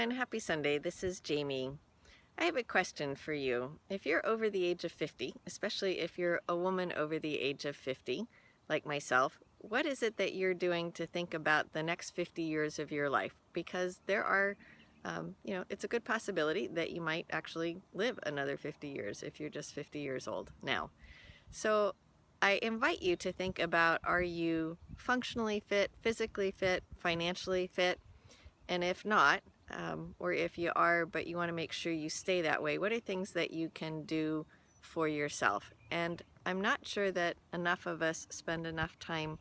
everyone. Happy Sunday. This is Jamie. I have a question for you. If you're over the age of 50, especially if you're a woman over the age of 50, like myself, what is it that you're doing to think about the next 50 years of your life? Because there are, it's a good possibility that you might actually live another 50 years if you're just 50 years old now. So I invite you to think about, are you functionally fit, physically fit, financially fit? And if not, or if you are, but you want to make sure you stay that way, what are things that you can do for yourself? And I'm not sure that enough of us spend enough time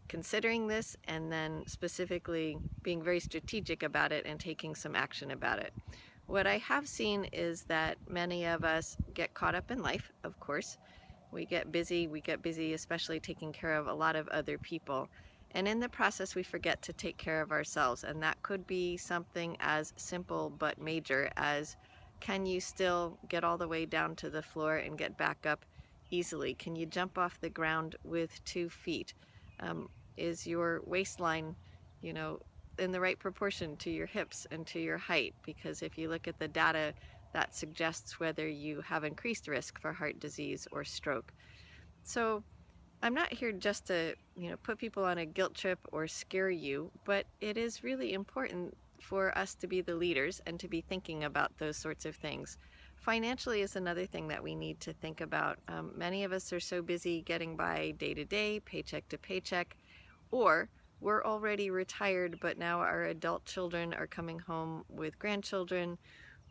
considering this and then specifically being very strategic about it and taking some action about it. What I have seen is that many of us get caught up in life, of course. We get busy especially taking care of a lot of other people. And in the process, we forget to take care of ourselves. And that could be something as simple but major as, can you still get all the way down to the floor and get back up easily? Can you jump off the ground with 2 feet? Is your waistline, in the right proportion to your hips and to your height? Because if you look at the data, that suggests whether you have increased risk for heart disease or stroke. So I'm not here just to, put people on a guilt trip or scare you, but it is really important for us to be the leaders and to be thinking about those sorts of things. Financially is another thing that we need to think about. Many of us are so busy getting by day to day, paycheck to paycheck, or we're already retired, but now our adult children are coming home with grandchildren,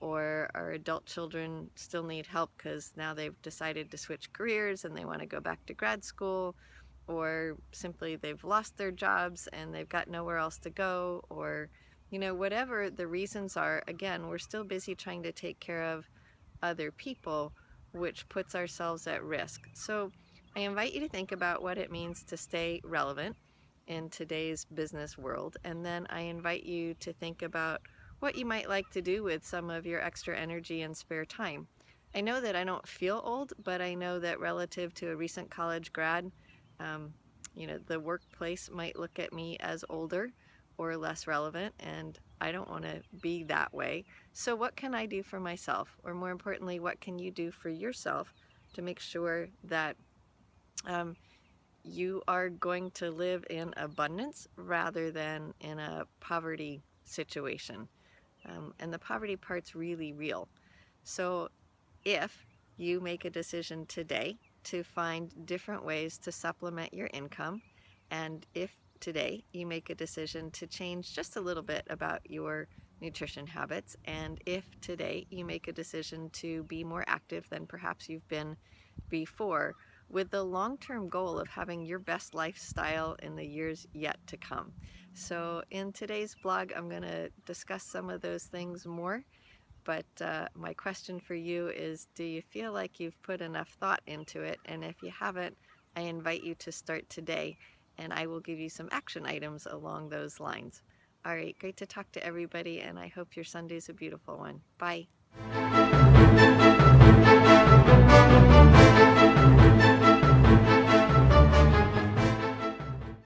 or our adult children still need help because now they've decided to switch careers and they want to go back to grad school, or simply they've lost their jobs and they've got nowhere else to go, or whatever the reasons are. Again, we're still busy trying to take care of other people, which puts ourselves at risk. So I invite you to think about what it means to stay relevant in today's business world, and then I invite you to think about what you might like to do with some of your extra energy and spare time. I know that I don't feel old, but I know that relative to a recent college grad, the workplace might look at me as older or less relevant, and I don't want to be that way. So what can I do for myself? Or more importantly, what can you do for yourself to make sure that you are going to live in abundance rather than in a poverty situation? And the poverty part's really real. So if you make a decision today to find different ways to supplement your income, and if today you make a decision to change just a little bit about your nutrition habits, and if today you make a decision to be more active than perhaps you've been before, with the long-term goal of having your best lifestyle in the years yet to come. So in today's blog, I'm going to discuss some of those things more, but my question for you is, do you feel like you've put enough thought into it? And if you haven't, I invite you to start today, and I will give you some action items along those lines. All right, great to talk to everybody, and I hope your Sunday's a beautiful one. Bye.